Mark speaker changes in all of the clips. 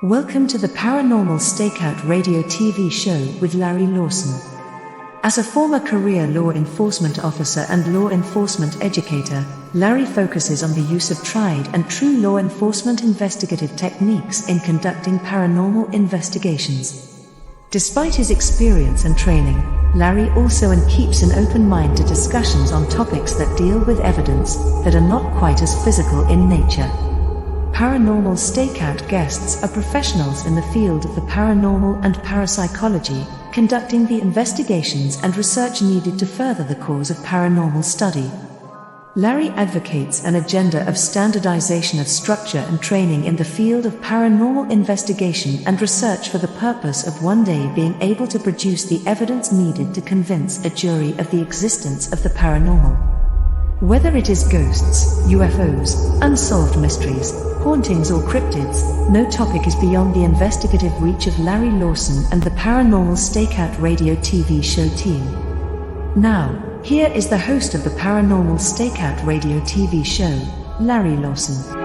Speaker 1: Welcome to the Paranormal Stakeout radio TV show with Larry Lawsen. As a former career law enforcement officer and law enforcement educator, Larry focuses on the use of tried and true law enforcement investigative techniques in conducting paranormal investigations. Despite his experience and training, Larry also keeps an open mind to discussions on topics that deal with evidence that are not quite as physical in nature. Paranormal Stakeout guests are professionals in the field of the paranormal and parapsychology, conducting the investigations and research needed to further the cause of paranormal study. Larry advocates an agenda of standardization of structure and training in the field of paranormal investigation and research for the purpose of one day being able to produce the evidence needed to convince a jury of the existence of the paranormal. Whether it is ghosts, UFOs, unsolved mysteries, hauntings or cryptids, no topic is beyond the investigative reach of Larry Lawsen and the Paranormal Stakeout radio TV show team. Now, here is the host of the Paranormal Stakeout radio TV show, Larry Lawsen.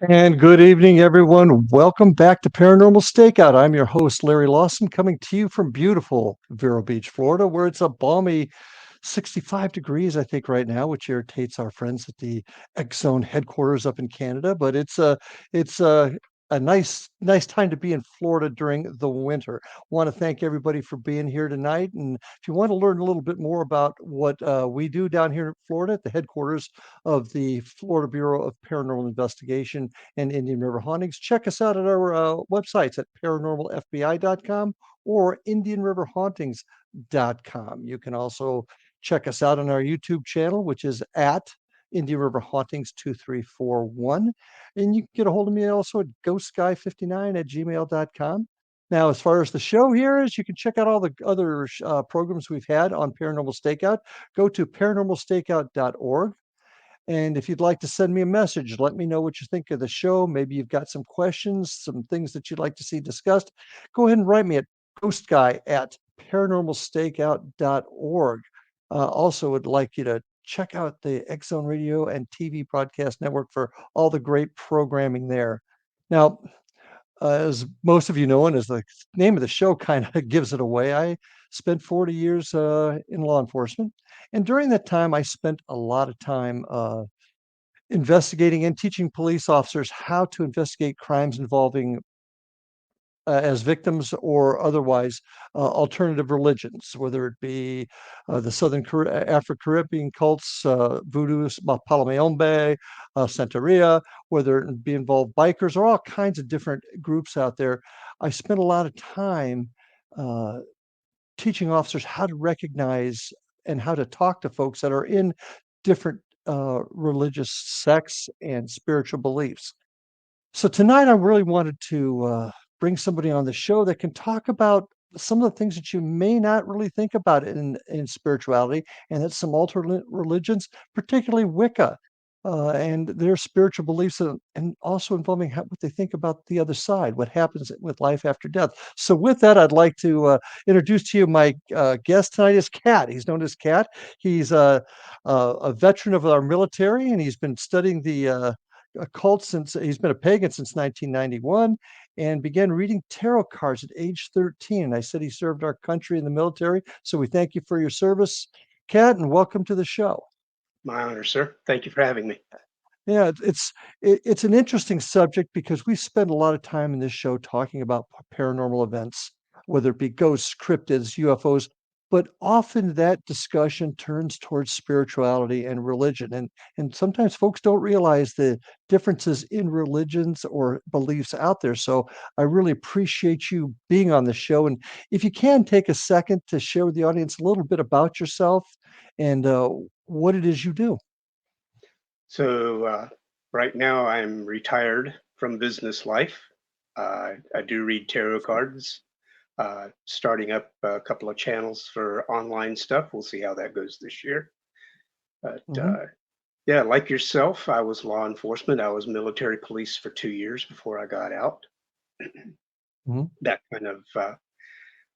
Speaker 2: And good evening, everyone. Welcome back to Paranormal Stakeout. I'm your host, Larry Lawsen, coming to you from beautiful Vero Beach, Florida, where it's a balmy 65 degrees, I think, right now, which irritates our friends at the X Zone headquarters up in Canada. But it's a nice time to be in Florida during the winter. Want to thank everybody for being here tonight. And if you want to learn a little bit more about what we do down here in Florida at the headquarters of the Florida Bureau of Paranormal Investigation and Indian River Hauntings, check us out at our websites at paranormalfbi.com or indianriverhauntings.com. You can also check us out on our YouTube channel, which is at Indian River Hauntings 2341. And you can get a hold of me also at ghostguy59@gmail.com. Now, as far as the show here is, you can check out all the other programs we've had on Paranormal Stakeout. Go to paranormalstakeout.org. And if you'd like to send me a message, let me know what you think of the show. Maybe you've got some questions, some things that you'd like to see discussed. Go ahead and write me at ghostguy@paranormalstakeout.org. Also would like you to check out the X Zone Radio and TV Broadcast Network for all the great programming there. Now, as most of you know, and as the name of the show kind of gives it away, I spent 40 years in law enforcement. And during that time, I spent a lot of time investigating and teaching police officers how to investigate crimes involving as victims or otherwise alternative religions, whether it be the Southern Afro-Caribbean cults, voodoo, Palomayombe, Santeria, whether it be involved bikers or all kinds of different groups out there. I spent a lot of time teaching officers how to recognize and how to talk to folks that are in different religious sects and spiritual beliefs. So tonight, I really wanted to bring somebody on the show that can talk about some of the things that you may not really think about in spirituality, and that's some alternate religions, particularly Wicca, and their spiritual beliefs, and also involving what they think about the other side, what happens with life after death. So with that, I'd like to introduce to you my guest tonight is Cat. He's known as Cat. He's a veteran of our military, and he's been studying the occult since he's been a pagan since 1991 and began reading tarot cards at age 13. And I said he served our country in the military. So we thank you for your service, Kat, and welcome to the show.
Speaker 3: My honor, sir. Thank you for having me.
Speaker 2: Yeah, it's an interesting subject because we spend a lot of time in this show talking about paranormal events, whether it be ghosts, cryptids, UFOs, but often that discussion turns towards spirituality and religion. And sometimes folks don't realize the differences in religions or beliefs out there. So I really appreciate you being on the show. And if you can take a second to share with the audience a little bit about yourself and what it is you do.
Speaker 3: So right now I'm retired from business life. I do read tarot cards, starting up a couple of channels for online stuff. We'll see how that goes this year. But Yeah, like yourself, I was law enforcement. I was military police for 2 years before I got out.
Speaker 2: Mhm.
Speaker 3: That kind of,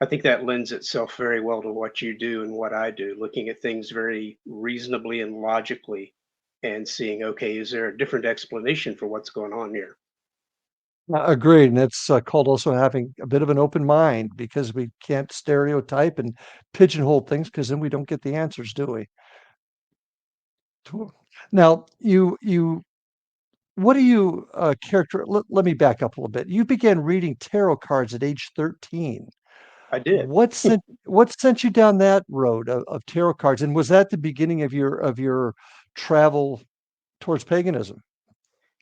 Speaker 3: I think that lends itself very well to what you do and what I do, looking at things very reasonably and logically and seeing, okay, is there a different explanation for what's going on here?
Speaker 2: Agreed, and it's, called also having a bit of an open mind because we can't stereotype and pigeonhole things because then we don't get the answers, do we? To Now, you what do you, let me back up a little bit. You began reading tarot cards at age 13.
Speaker 3: I did.
Speaker 2: What sent you down that road of tarot cards, and was that the beginning of your travel towards paganism?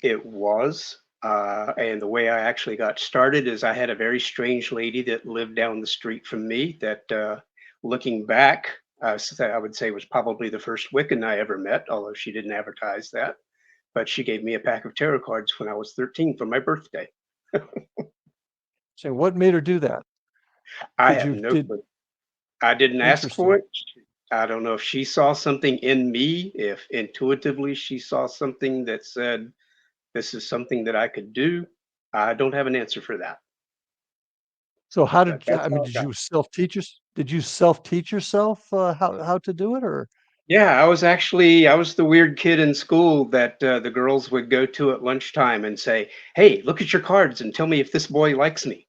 Speaker 3: It was. And the way I actually got started is I had a very strange lady that lived down the street from me that, looking back, I would say was probably the first Wiccan I ever met, although she didn't advertise that. But she gave me a pack of tarot cards when I was 13 for my birthday.
Speaker 2: So what made her do that?
Speaker 3: I
Speaker 2: Did
Speaker 3: have
Speaker 2: you
Speaker 3: no
Speaker 2: did
Speaker 3: clue. I didn't ask for
Speaker 2: Interesting.
Speaker 3: it. I don't know if she saw something in me, if intuitively she saw something that said, this is something that I could do. I don't have an answer for that,
Speaker 2: So how
Speaker 3: but
Speaker 2: did
Speaker 3: that's
Speaker 2: I mean,
Speaker 3: how it got.
Speaker 2: did you self-teach yourself, how to do it, or
Speaker 3: Yeah, I was the weird kid in school that the girls would go to at lunchtime and say, "Hey, look at your cards and tell me if this boy likes me."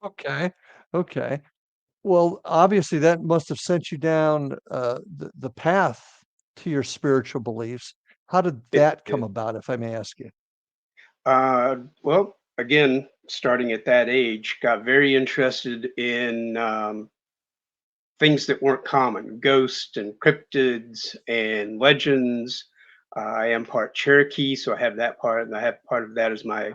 Speaker 2: Okay, okay. Well, obviously, that must have sent you down, the path to your spiritual beliefs. How did
Speaker 3: It
Speaker 2: that come
Speaker 3: did.
Speaker 2: about, if I may ask you?
Speaker 3: Well, again, starting at that age, got very interested in things that weren't common, ghosts and cryptids and legends. I am part Cherokee, so I have that part, and I have part of that as my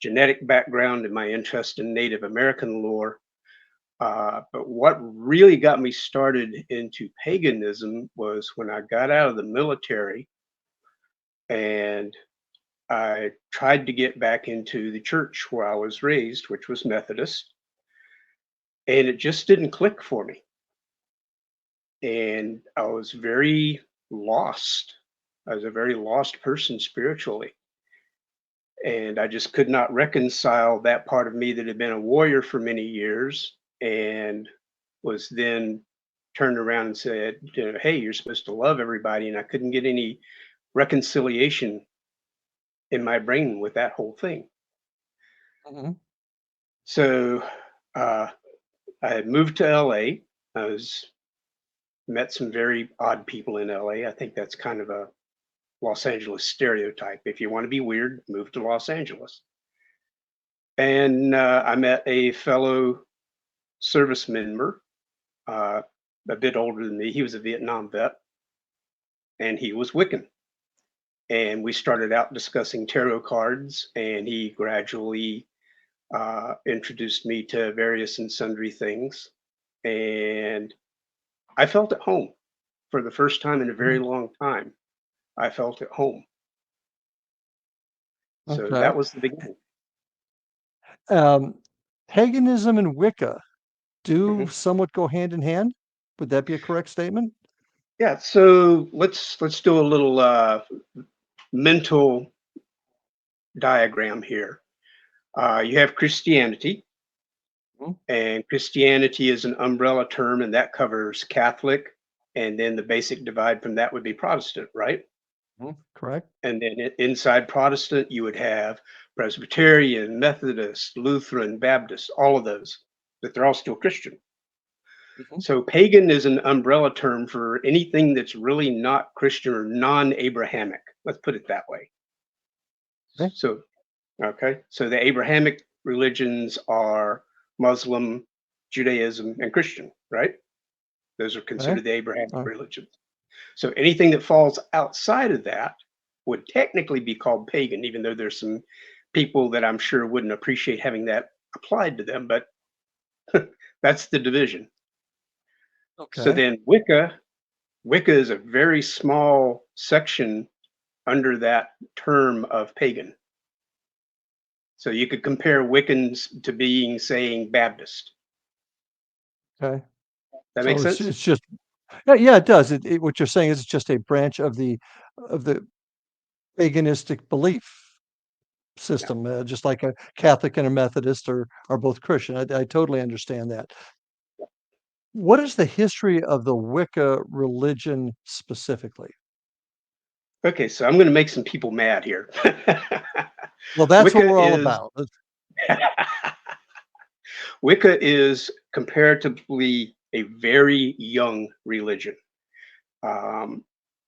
Speaker 3: genetic background and my interest in Native American lore. But what really got me started into paganism was when I got out of the military and I tried to get back into the church where I was raised, which was Methodist, and it just didn't click for me. And I was very lost. I was a very lost person spiritually. And I just could not reconcile that part of me that had been a warrior for many years and was then turned around and said, you know, hey, you're supposed to love everybody. And I couldn't get any reconciliation in my brain with that whole thing.
Speaker 2: Mhm.
Speaker 3: So uh, I had moved to LA. I was met some very odd people in LA. I think that's kind of a Los Angeles stereotype. If you want to be weird, move to Los Angeles. And I met a fellow service member, uh, a bit older than me. He was a Vietnam vet, and he was Wiccan. And we started out discussing tarot cards, and he gradually introduced me to various and sundry things. And I felt at home for the first time in a very
Speaker 2: Mhm.
Speaker 3: long time. I felt at home. So
Speaker 2: Okay.
Speaker 3: that was the beginning.
Speaker 2: Um, Paganism and Wicca do
Speaker 3: Mhm.
Speaker 2: somewhat go hand in hand? Would that be a correct statement?
Speaker 3: Yeah, so let's do a little mental diagram here. You have Christianity,
Speaker 2: Mhm,
Speaker 3: and Christianity is an umbrella term, and that covers Catholic, and then the basic divide from that would be Protestant, right?
Speaker 2: mhm, correct.
Speaker 3: And then inside Protestant, you would have Presbyterian, Methodist, Lutheran, Baptist, all of those, but they're all still Christian.
Speaker 2: Mhm,
Speaker 3: So pagan is an umbrella term for anything that's really not Christian or non-Abrahamic. Let's put it that way.
Speaker 2: okay,
Speaker 3: So, okay. So the Abrahamic religions are Muslim, Judaism, and Christian, right? Those are
Speaker 2: okay,
Speaker 3: considered the Abrahamic
Speaker 2: uh,
Speaker 3: religions. So anything that falls outside of that would technically be called pagan, even though there's some people that I'm sure wouldn't appreciate having that applied to them, but that's the division. So
Speaker 2: okay,
Speaker 3: then Wicca is a very small section under that term of pagan. So you could compare Wiccans to being saying Baptist.
Speaker 2: okay.
Speaker 3: That
Speaker 2: So
Speaker 3: makes sense?
Speaker 2: it's just Yeah, it does. What you're saying is it's just a branch of the paganistic belief
Speaker 3: Yeah.
Speaker 2: system, just like a Catholic and a Methodist are both Christian. I totally understand that. What is the history of the Wicca religion specifically?
Speaker 3: Okay, so I'm going to make some people mad here.
Speaker 2: Well, that's what
Speaker 3: Wicca
Speaker 2: we're all
Speaker 3: is
Speaker 2: about.
Speaker 3: Wicca is comparatively a very young religion. Um,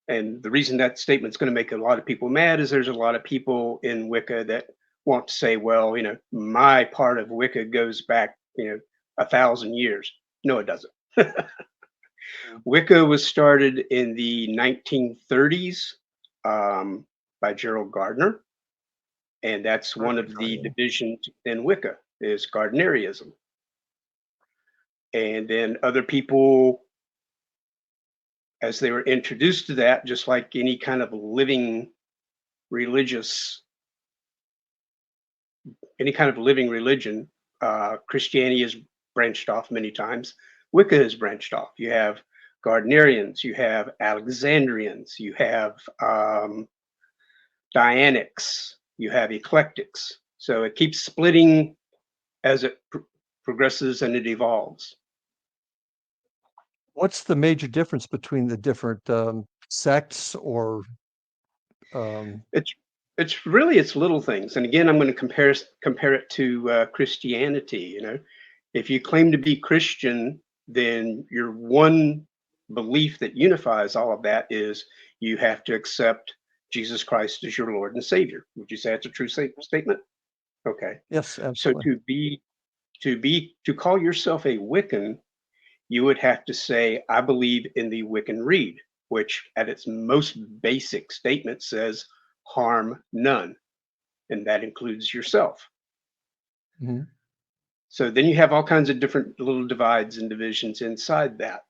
Speaker 3: and the reason that statement's going to make a lot of people mad is there's a lot of people in Wicca that want to say, well, my part of Wicca goes back, 1,000 years. No, it doesn't. Wicca was started in the 1930s by Gerald Gardner, and that's one of the divisions in Wicca is Gardnerianism. And then other people, as they were introduced to that, just like any kind of religious, any kind of living religion, Christianity has branched off many times. Wicca has branched off. You have Gardnerians, you have Alexandrians, you have Dianics, you have eclectics. So it keeps splitting as it progresses and it evolves.
Speaker 2: What's the major difference between the different sects or um,
Speaker 3: It's it's little things. And again, I'm going to compare it to Christianity. If you claim to be Christian, then your one belief that unifies all of that is you have to accept Jesus Christ as your Lord and Savior. Would you say that's a true statement? Okay.
Speaker 2: yes,
Speaker 3: So
Speaker 2: absolutely.
Speaker 3: to call yourself a Wiccan, you would have to say, I believe in the Wiccan Rede, which at its most basic statement says, harm none. And that includes yourself.
Speaker 2: Mhm.
Speaker 3: So then you have all kinds of different little divides and divisions inside that.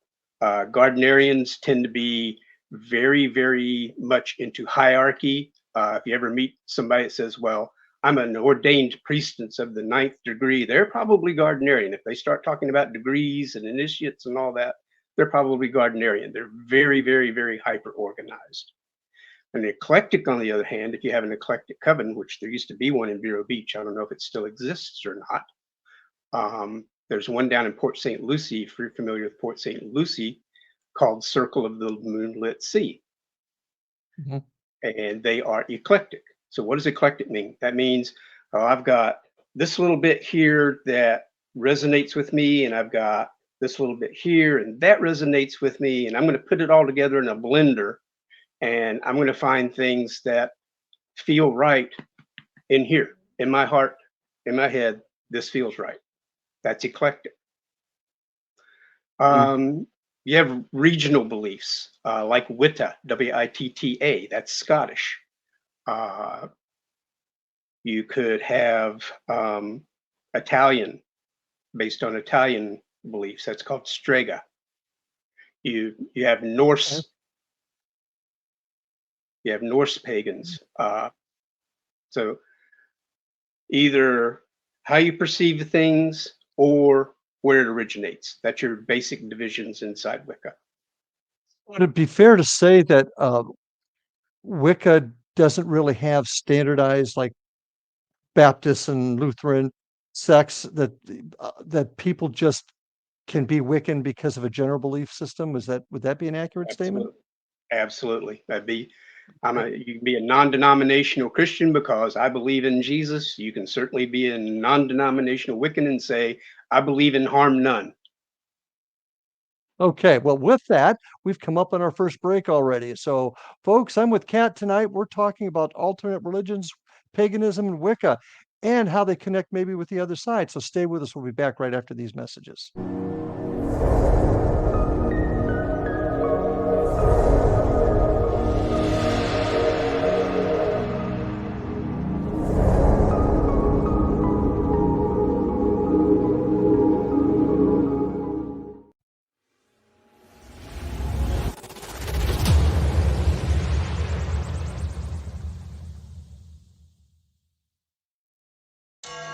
Speaker 3: Gardnerians tend to be very, very much into hierarchy. If you ever meet somebody that says, well, I'm an ordained priestess of the 9th degree, they're probably Gardnerian. If they start talking about degrees and initiates and all that, they're probably Gardnerian. They're very, very, very hyper organized. An eclectic, on the other hand, if you have an eclectic coven, which there used to be one in Vero Beach, I don't know if it still exists or not. There's one down in Port St. Lucie, if you're familiar with Port St. Lucie, called Circle of the Moonlit Sea.
Speaker 2: Mhm.
Speaker 3: And they are eclectic. So what does eclectic mean? That means I've got this little bit here that resonates with me, and I've got this little bit here, and that resonates with me, and I'm going to put it all together in a blender, and I'm going to find things that feel right in here, in my heart, in my head. This feels right. That's eclectic.
Speaker 2: Mhm.
Speaker 3: You have regional beliefs like Witta, Witta, that's Scottish. Uh, you could have Italian, based on Italian beliefs. That's called Strega. You have
Speaker 2: Okay.
Speaker 3: Norse. You have Norse pagans. So either how you perceive things or where it originates. That's your basic divisions inside Wicca.
Speaker 2: Would it be fair to say that Wicca doesn't really have standardized like Baptist and Lutheran sects that people just can be Wiccan because of a general belief system? Would that be an accurate statement?
Speaker 3: Absolutely. Absolutely. You can be a non-denominational Christian because I believe in Jesus. You can certainly be a non-denominational Wiccan and say, I believe in harm none.
Speaker 2: Okay, well, with that, we've come up on our first break already. So, folks, I'm with Kat tonight. We're talking about alternate religions, paganism, and Wicca, and how they connect maybe with the other side. So, stay with us. We'll be back right after these messages.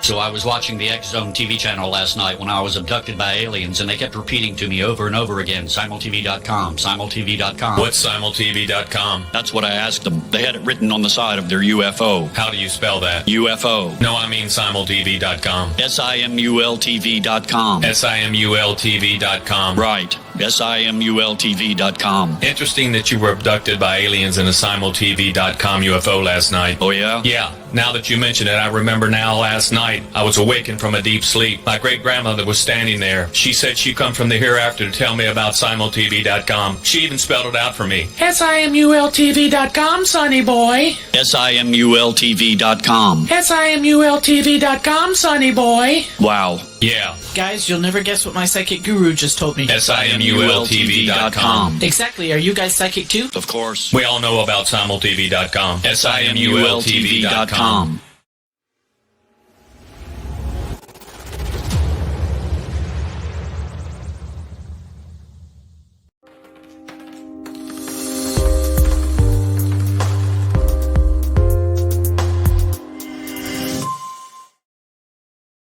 Speaker 4: So I was watching the X Zone TV channel last night when I was abducted by aliens, and they kept repeating to me over and over again, simultv.com, simultv.com.
Speaker 5: What's simultv.com?
Speaker 4: That's what I asked them. They had it written on the side of their UFO.
Speaker 5: How do you spell that?
Speaker 4: UFO.
Speaker 5: No, I mean simultv.com.
Speaker 4: simultv.com.
Speaker 5: simultv.com.
Speaker 4: Right. simultv.com.
Speaker 5: Interesting that you were abducted by aliens in a simultv.com UFO last night.
Speaker 4: Oh, yeah?
Speaker 5: Yeah. Now that you mention it, I remember now last night I was awakened from a deep sleep. My great-grandmother was standing there. She said she'd come from the hereafter to tell me about simultv.com. She even spelled it out for me.
Speaker 6: simultv.com, sonny boy.
Speaker 4: simultv.com.
Speaker 6: simultv.com, sonny boy.
Speaker 4: Wow.
Speaker 5: Yeah.
Speaker 6: Guys, you'll never guess what my psychic guru just told me.
Speaker 5: simultv.com.
Speaker 6: Exactly. Are you guys psychic too?
Speaker 4: Of course.
Speaker 5: We all know about simultv.com. simultv.com.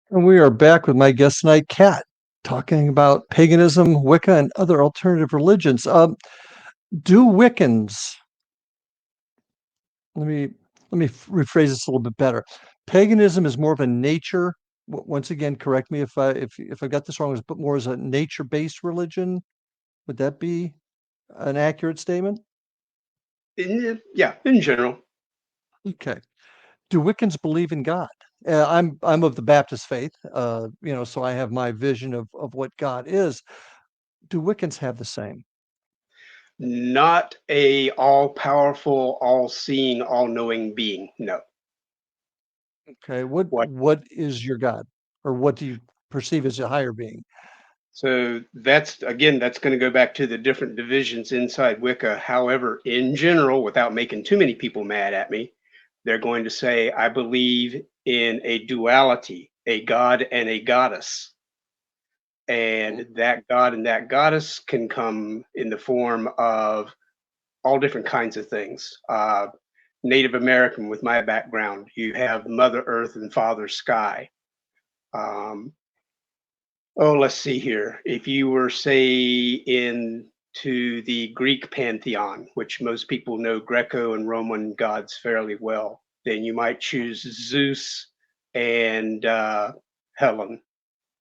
Speaker 2: And we are back with my guest tonight, Kat, talking about paganism, Wicca, and other alternative religions. Do Wiccans, let me rephrase this a little bit better. Paganism is more of a nature. Once again, correct me if I got this wrong. But more as a nature-based religion. Would that be an accurate statement?
Speaker 3: Yeah, in general.
Speaker 2: Okay. Do Wiccans believe in God? I'm of the Baptist faith, so I have my vision of what God is. Do Wiccans have the same?
Speaker 3: Not a all-powerful, all-seeing, all-knowing being. No.
Speaker 2: Okay. What is your God, or what do you perceive as a higher being?
Speaker 3: So that's going to go back to the different divisions inside Wicca. However, in general, without making too many people mad at me, they're going to say, I believe in a duality, a god and a goddess. And that god and that goddess can come in the form of all different kinds of things. Native American, with my background, you have Mother Earth and Father Sky. Let's see here. If you were, say, into the Greek pantheon, which most people know Greco and Roman gods fairly well, then you might choose Zeus and Helen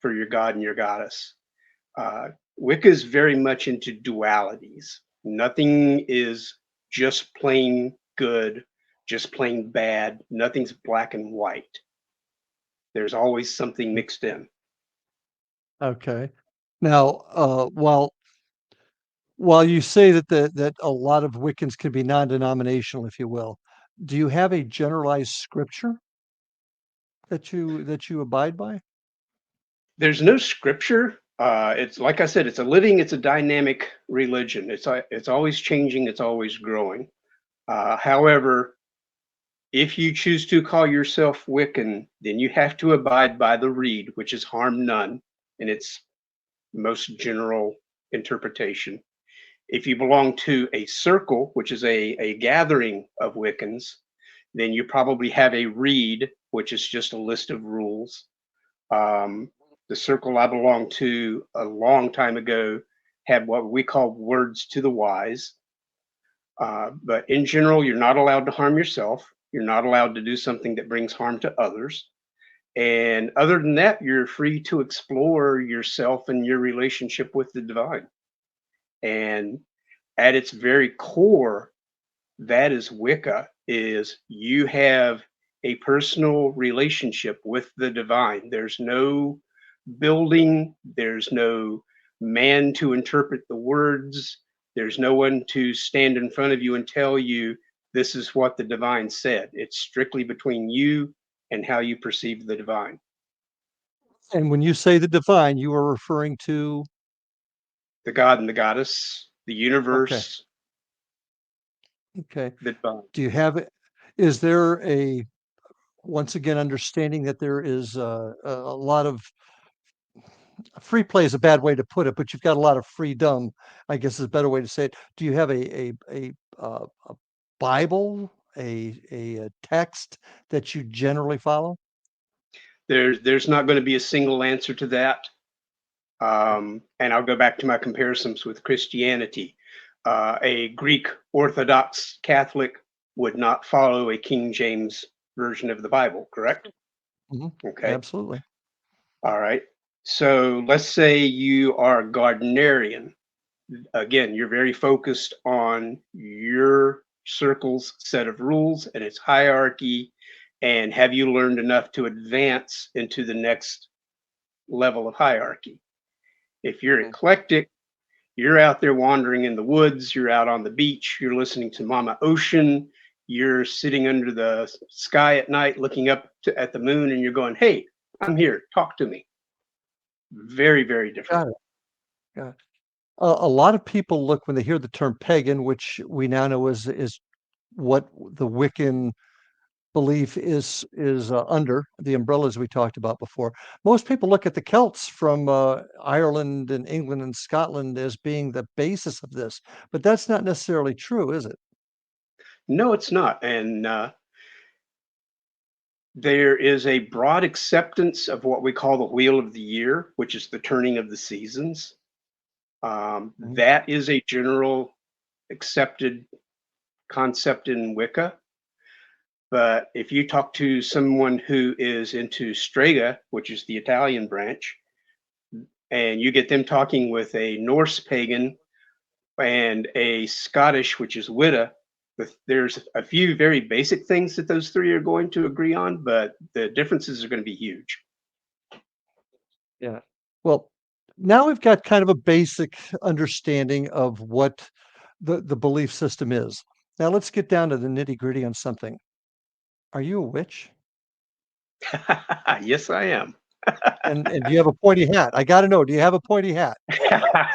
Speaker 3: for your god and your goddess. Wicca is very much into dualities. Nothing is just plain good, just plain bad. Nothing's black and white. There's always something mixed in.
Speaker 2: Okay. Now, while you say that a lot of Wiccans can be non-denominational, if you will, do you have a generalized scripture that you abide by?
Speaker 3: There's no scripture. It's like I said, it's a dynamic religion. It's always changing. It's always growing. However, if you choose to call yourself Wiccan, then you have to abide by the Rede, which is harm none in its most general interpretation. If you belong to a circle, which is a gathering of Wiccans, then you probably have a Rede, which is just a list of rules. The circle I belonged to a long time ago had what we call words to the wise. But in general, you're not allowed to harm yourself. You're not allowed to do something that brings harm to others. And other than that, you're free to explore yourself and your relationship with the divine. And at its very core, that is Wicca, is you have a personal relationship with the divine. There's no building, there's no man to interpret the words, there's no one to stand in front of you and tell you this is what the divine said. It's strictly between you and how you perceive the divine.
Speaker 2: And when you say the divine, you are referring to
Speaker 3: The god and the goddess, the universe.
Speaker 2: Okay.
Speaker 3: The divine.
Speaker 2: Do you have it? Is there once again, understanding that there is a lot of free play is a bad way to put it, but you've got a lot of freedom, I guess is a better way to say it. Do you have a Bible, a text that you generally follow?
Speaker 3: There's not going to be a single answer to that. And I'll go back to my comparisons with Christianity. A Greek Orthodox Catholic would not follow a King James version of the Bible, correct? Okay.
Speaker 2: Absolutely.
Speaker 3: All right. So let's say you are a Gardnerian. Again, you're very focused on your circle's set of rules and its hierarchy. And have you learned enough to advance into the next level of hierarchy? If you're eclectic, you're out there wandering in the woods, you're out on the beach, you're listening to Mama Ocean, you're sitting under the sky at night looking up at the moon, and you're going, hey, I'm here, talk to me. Very, very different.
Speaker 2: Got it. Got it. A lot of people look when they hear the term pagan, which we now know is what the Wiccan belief is under the umbrellas we talked about before. Most people look at the Celts from Ireland and England and Scotland as being the basis of this, but that's not necessarily true, is it?
Speaker 3: No, it's not. And there is a broad acceptance of what we call the wheel of the year, which is the turning of the seasons. That is a general accepted concept in Wicca. But if you talk to someone who is into Strega, which is the Italian branch, and you get them talking with a Norse pagan and a Scottish, which is Wicca, there's a few very basic things that those three are going to agree on, but the differences are going to be huge.
Speaker 2: Yeah. Well, now we've got kind of a basic understanding of what the belief system is. Now let's get down to the nitty-gritty on something. Are you a witch?
Speaker 3: Yes, I am.
Speaker 2: And do you have a pointy hat? I got to know, do you have a pointy hat?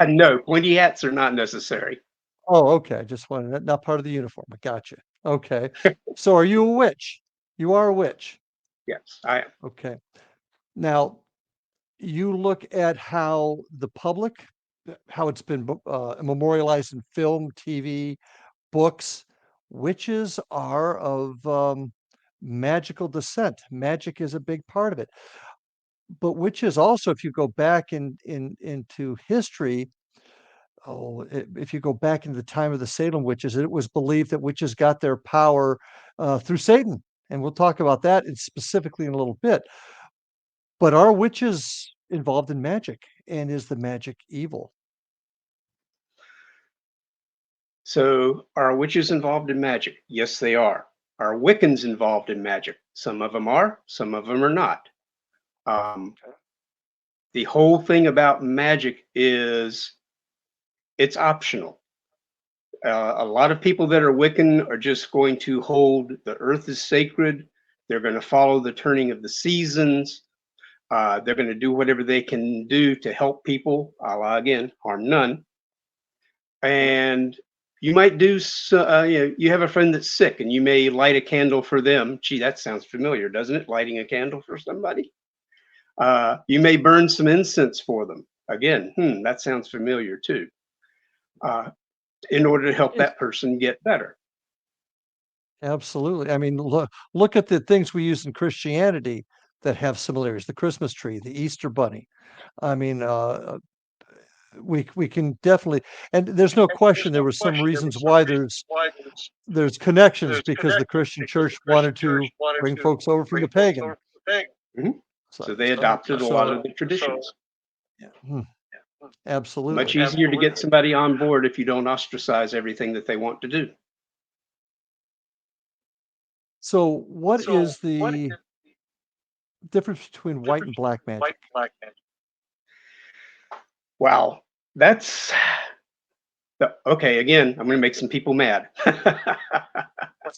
Speaker 3: No, pointy hats are not necessary.
Speaker 2: Oh, okay. I just wanted not part of the uniform. I got you. Okay. So are you a witch? You are a witch.
Speaker 3: Yes, I am.
Speaker 2: Okay. Now, you look at how the public, how it's been memorialized in film, TV, books. Witches are of magical descent. Magic is a big part of it. But witches also, if you go back into history, if you go back into the time of the Salem witches, it was believed that witches got their power through Satan. And we'll talk about that specifically in a little bit. But are witches involved in magic? And is the magic evil?
Speaker 3: So are witches involved in magic? Yes, they are. Are Wiccans involved in magic? Some of them are, some of them are not. The whole thing about magic is it's optional. A lot of people that are Wiccan are just going to hold the earth is sacred. They're going to follow the turning of the seasons. They're going to do whatever they can do to help people, a la, again, harm none. And you might do, you have a friend that's sick and you may light a candle for them. Gee, that sounds familiar, doesn't it? Lighting a candle for somebody. You may burn some incense for them. Again, that sounds familiar too. In order to help that person get better.
Speaker 2: Absolutely. I mean, look at the things we use in Christianity that have similarities. The Christmas tree, the Easter bunny. I mean, we can definitely, and there's no question there were some reasons why there's connections because the Christian church wanted to bring folks over from the pagan.
Speaker 3: So they adopted a lot of the traditions.
Speaker 2: Yeah. Absolutely.
Speaker 3: Much easier to get somebody on board if you don't ostracize everything that they want to do.
Speaker 2: So what is the difference between white and black magic?
Speaker 3: Wow, that's okay. Again, I'm going to make some people mad.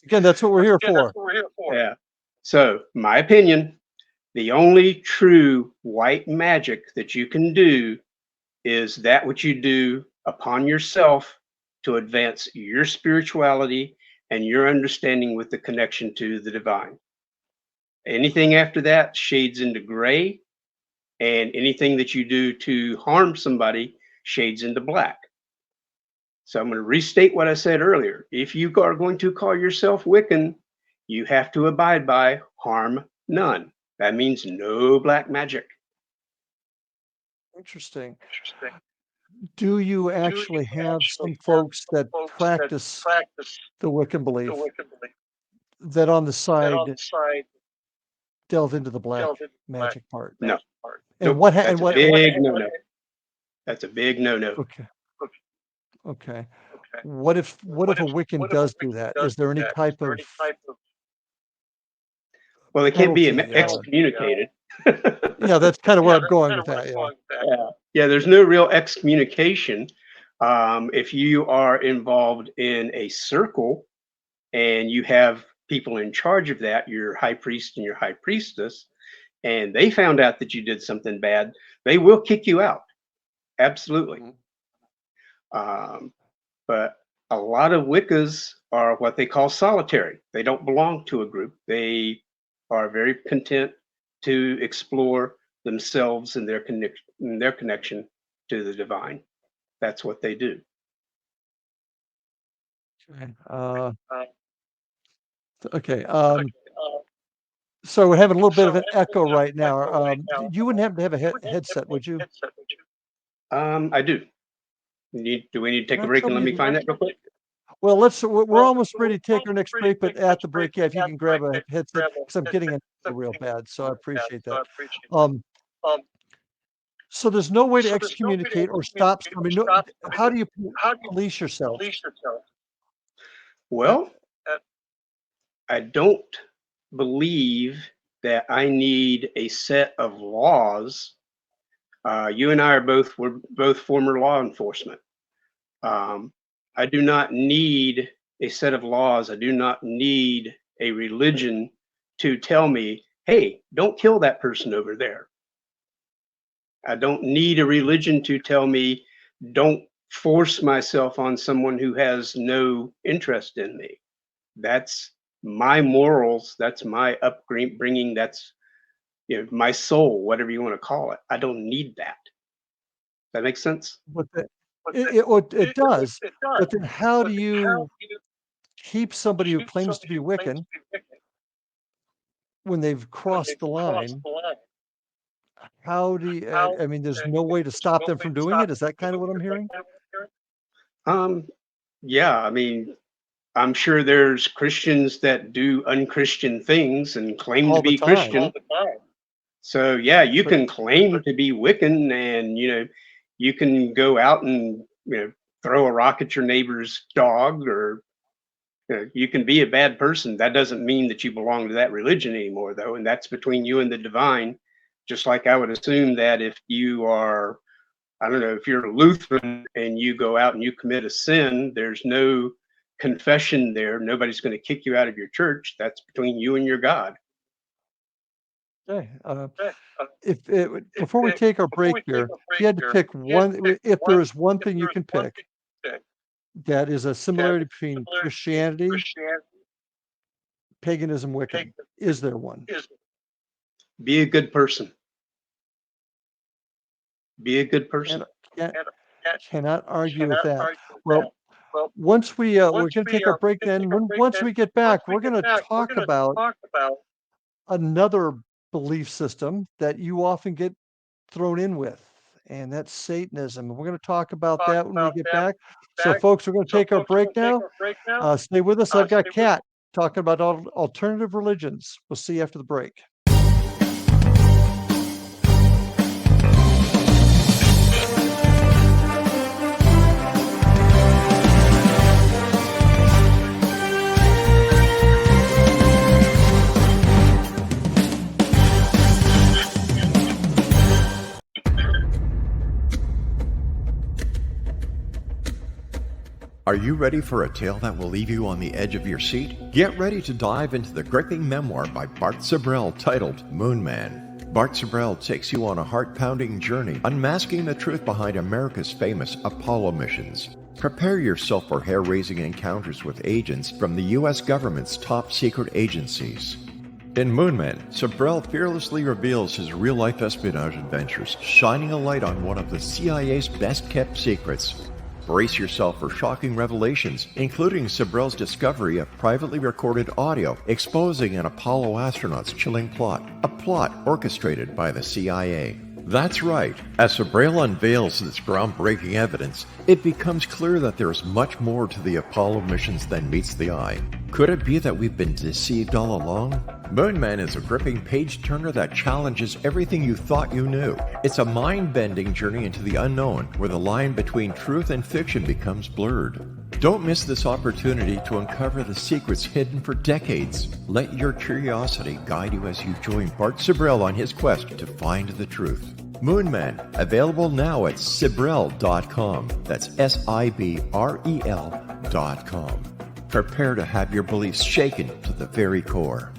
Speaker 2: Again, that's what we're here for.
Speaker 3: Yeah. So, my opinion, the only true white magic that you can do is that which you do upon yourself to advance your spirituality and your understanding with the connection to the divine. Anything after that shades into gray, and anything that you do to harm somebody shades into black. So I'm going to restate what I said earlier. If you are going to call yourself Wiccan, you have to abide by harm none. That means no black magic.
Speaker 2: Interesting. Do you actually have some folks that practice the Wiccan belief that on the side delve into the black magic part?
Speaker 3: No.
Speaker 2: And
Speaker 3: Nope.
Speaker 2: what?
Speaker 3: That's a big no-no. That's a big no-no.
Speaker 2: Okay. Okay. What if a Wiccan does do that? Is there any type of
Speaker 3: Well, they can't be
Speaker 2: penalty,
Speaker 3: excommunicated.
Speaker 2: Yeah, that's kind of where I'm going with that. Yeah.
Speaker 3: Yeah, there's no real excommunication. If you are involved in a circle and you have people in charge of that, your high priest and your high priestess, and they found out that you did something bad, they will kick you out. Absolutely. But a lot of Wiccas are what they call solitary. They don't belong to a group. They are very content to explore themselves and their connection to the divine. That's what they do.
Speaker 2: Okay. So we're having a little bit of an echo right now. You wouldn't have to have a headset, would you?
Speaker 3: I do. Do we need to take a break and let me find that real quick?
Speaker 2: Well, we're almost ready to take our next break, but at the break, yeah, if you can grab a headset, because I'm getting it real bad, so I appreciate that. So there's no way to excommunicate or stop somebody. How do you police yourself?
Speaker 3: Well, I don't believe that I need a set of laws. You and I we're both former law enforcement. I do not need a set of laws. I do not need a religion to tell me, hey, don't kill that person over there. I don't need a religion to tell me, don't force myself on someone who has no interest in me. That's my morals. That's my upbringing. That's my soul, whatever you want to call it. I don't need that. That makes sense?
Speaker 2: It does. But then how do you keep somebody who claims to be Wiccan when they've crossed the line? How do you, I mean, there's no way to stop them from doing it? Is that kind of what I'm hearing?
Speaker 3: Yeah, I mean, I'm sure there's Christians that do unchristian things and claim to be Christian. So yeah, you can claim to be Wiccan, and you can go out and throw a rock at your neighbor's dog, or you can be a bad person. That doesn't mean that you belong to that religion anymore, though, and that's between you and the divine. Just like I would assume that if you are, I don't know, if you're a Lutheran and you go out and you commit a sin, there's no confession there. Nobody's going to kick you out of your church. That's between you and your God.
Speaker 2: Okay. Before we take our break here, if you had to pick one, if there is one thing you can pick that is a similarity between Christianity, paganism, Wiccan, is there one?
Speaker 3: Be a good person. Be a good person.
Speaker 2: Cannot argue with that. Well, once we're going to take our break then. Once we get back, we're going to talk about another belief system that you often get thrown in with, and that's Satanism. We're going to talk about that when we get back. So, folks, we're going to take our break now. Stay with us. I've got Kat talking about alternative religions. We'll see you after the break.
Speaker 7: Are you ready for a tale that will leave you on the edge of your seat? Get ready to dive into the gripping memoir by Bart Sibrel titled Moon Man. Bart Sibrel takes you on a heart-pounding journey, unmasking the truth behind America's famous Apollo missions. Prepare yourself for hair-raising encounters with agents from the U.S. government's top secret agencies. In Moon Man, Sibrel fearlessly reveals his real-life espionage adventures, shining a light on one of the CIA's best-kept secrets. brace yourself for shocking revelations, including Sabrel's discovery of privately recorded audio exposing an Apollo astronaut's chilling plot, a plot orchestrated by the CIA. That's right. As Sabrel unveils this groundbreaking evidence, it becomes clear that there is much more to the Apollo missions than meets the eye. Could it be that we've been deceived all along? Moonman is a gripping page-turner that challenges everything you thought you knew. It's a mind-bending journey into the unknown, where the line between truth and fiction becomes blurred. Don't miss this opportunity to uncover the secrets hidden for decades. Let your curiosity guide you as you join Bart Sabrel on his quest to find the truth. Moonman, available now at Sibrel.com. That's Sibrel.com. Prepare to have your beliefs shaken to the very core.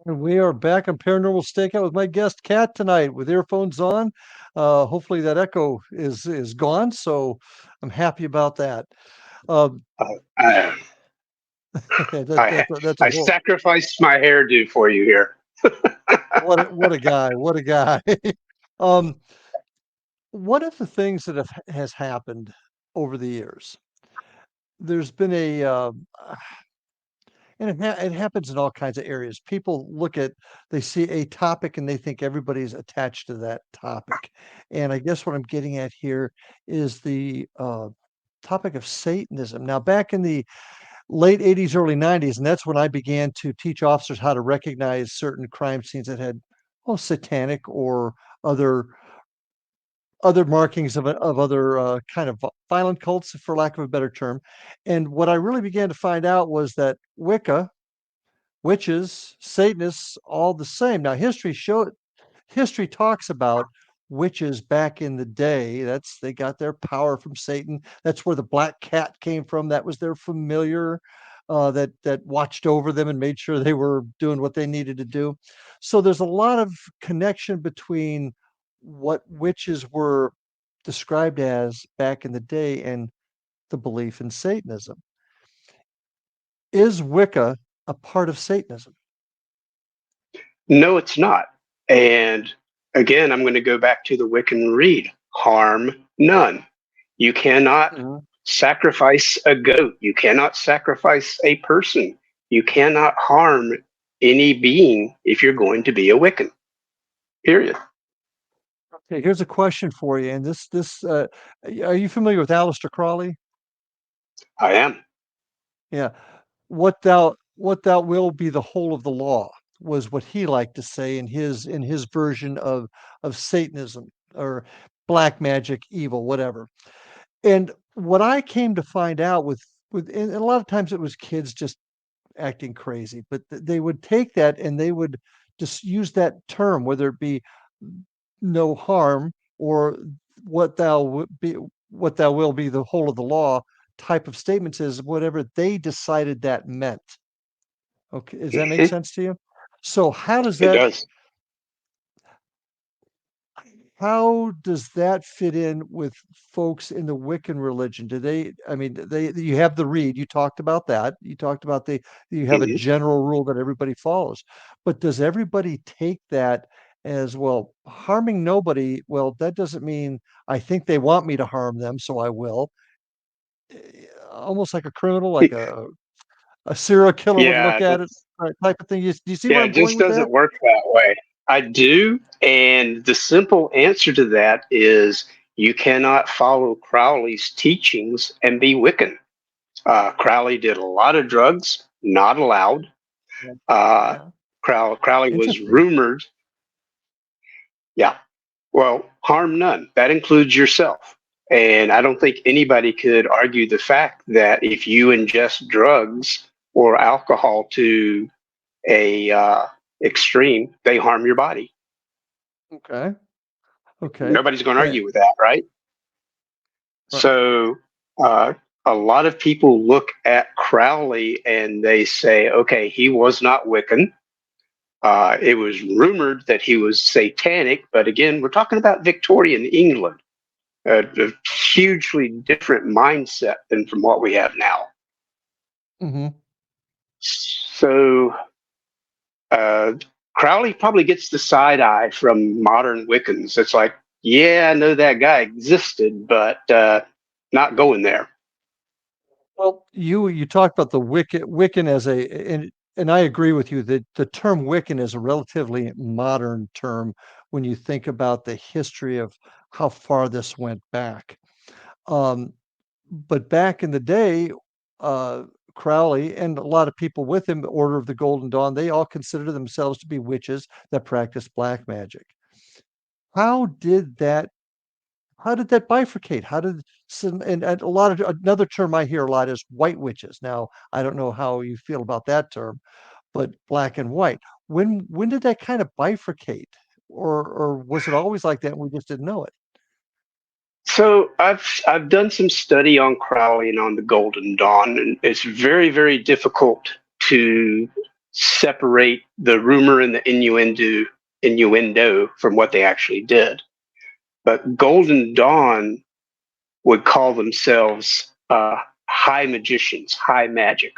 Speaker 2: And we are back on Paranormal Stakeout with my guest Kat tonight with earphones on. Hopefully that echo is gone, so I'm happy about that.
Speaker 3: I,
Speaker 2: That's
Speaker 3: I
Speaker 2: a whole,
Speaker 3: sacrificed my hairdo for you here.
Speaker 2: what a guy! What a guy! um, one of the things that has happened over the years, there's been and it happens in all kinds of areas. People they see a topic and they think everybody's attached to that topic. And I guess what I'm getting at here is the topic of Satanism. Now, back in the late 80s, early 90s, and that's when I began to teach officers how to recognize certain crime scenes that had, satanic or other markings of other kind of violent cults, for lack of a better term. And what I really began to find out was that Wicca, witches, Satanists, all the same. Now, history talks about witches back in the day. They got their power from Satan. That's where the black cat came from. That was their familiar that watched over them and made sure they were doing what they needed to do. So there's a lot of connection between what witches were described as back in the day and the belief in Satanism. Is Wicca a part of Satanism?
Speaker 3: No, it's not. And again, I'm going to go back to the Wiccan Rede: harm none. You cannot sacrifice a goat. You cannot sacrifice a person. You cannot harm any being if you're going to be a Wiccan. Period.
Speaker 2: Okay, here's a question for you. And are you familiar with Aleister Crowley?
Speaker 3: I am.
Speaker 2: Yeah. What thou will be the whole of the law was what he liked to say in his version of Satanism or black magic, evil, whatever. And what I came to find out and a lot of times it was kids just acting crazy, but they would take that and they would just use that term, whether it be no harm or what thou will be the whole of the law type of statements, is whatever they decided that meant. Okay, does that make sense to you? So how does
Speaker 3: It
Speaker 2: that
Speaker 3: does.
Speaker 2: fit in with folks in the Wiccan religion? You have the Rede, you talked about that. You talked about you have a general rule that everybody follows. But does everybody take that as, well, harming nobody? Well, that doesn't mean I think they want me to harm them, so I will. Almost like a criminal, like a serial killer would look at it, type of thing. Do you see where
Speaker 3: Yeah,
Speaker 2: I'm
Speaker 3: it
Speaker 2: going
Speaker 3: just
Speaker 2: with
Speaker 3: doesn't
Speaker 2: that?
Speaker 3: work that way. I do. And the simple answer to that is you cannot follow Crowley's teachings and be Wiccan. Crowley did a lot of drugs, not allowed.
Speaker 2: Yeah.
Speaker 3: Crowley was
Speaker 2: Interesting.
Speaker 3: rumored. Yeah. Well, harm none. That includes yourself. And I don't think anybody could argue the fact that if you ingest drugs or alcohol to a extreme, they harm your body.
Speaker 2: Okay.
Speaker 3: Nobody's going to
Speaker 2: And,
Speaker 3: argue with that, right? So a lot of people look at Crowley and they say, okay, he was not Wiccan. It was rumored that he was satanic, but again, we're talking about Victorian England, a hugely different mindset than from what we have now.
Speaker 2: Mm-hmm.
Speaker 3: So Crowley probably gets the side eye from modern Wiccans. It's like, yeah, I know that guy existed, but not going there.
Speaker 2: Well, you talked about the Wiccan as and I agree with you that the term Wiccan is a relatively modern term when you think about the history of how far this went back. Um, but back in the day, uh, Crowley and a lot of people with him, the Order of the Golden Dawn, they all considered themselves to be witches that practiced black magic. How did that how did that bifurcate? How did some and a lot of another term I hear a lot is white witches. Now, I don't know how you feel about that term, but black and white. When did that kind of bifurcate? Or was it always like that and we just didn't know it?
Speaker 3: So I've done some study on Crowley and on the Golden Dawn, and it's very, very difficult to separate the rumor and the innuendo from what they actually did. But Golden Dawn would call themselves high magicians, high magic,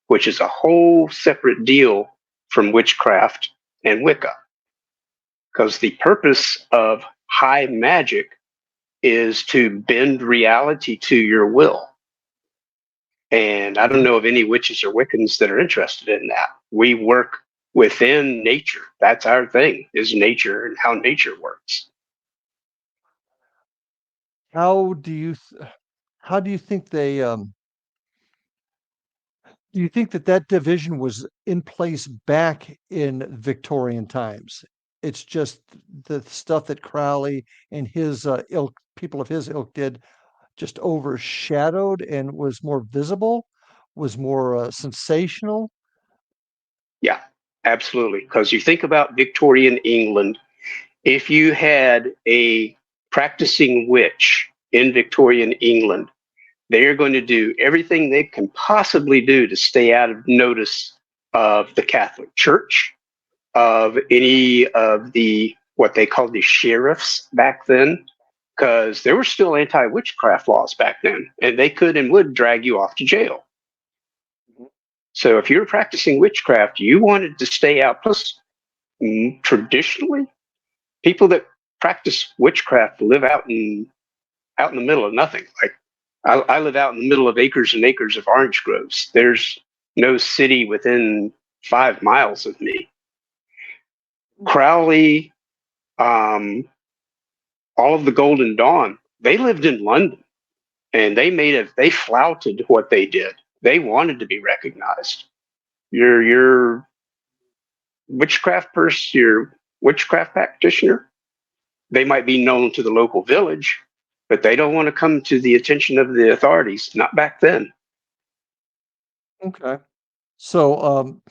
Speaker 3: which is a whole separate deal from witchcraft and Wicca. Because the purpose of high magic is to bend reality to your will. And I don't know of any witches or Wiccans that are interested in that. We work within nature. That's our thing, is nature and how nature works.
Speaker 2: How do you how do you think they do you think that that division was in place back in Victorian times? It's just the stuff that Crowley and his ilk, people of his ilk did just overshadowed and was more visible, was more sensational.
Speaker 3: Yeah, absolutely. Because you think about Victorian England, if you had a practicing witch in Victorian England, they are going to do everything they can possibly do to stay out of notice of the Catholic Church, of any of the what they called the sheriffs back then, because there were still anti-witchcraft laws back then, and they could and would drag you off to jail. So if you were practicing witchcraft, you wanted to stay out. Plus, traditionally, people that practice witchcraft live out in the middle of nothing. Like I live out in the middle of acres and acres of orange groves. There's no city within 5 miles of me. Crowley, all of the Golden Dawn, they lived in London, and they flouted what they did. They wanted to be recognized. Your witchcraft person, your witchcraft practitioner, they might be known to the local village, but they don't want to come to the attention of the authorities. Not back then.
Speaker 2: Okay. So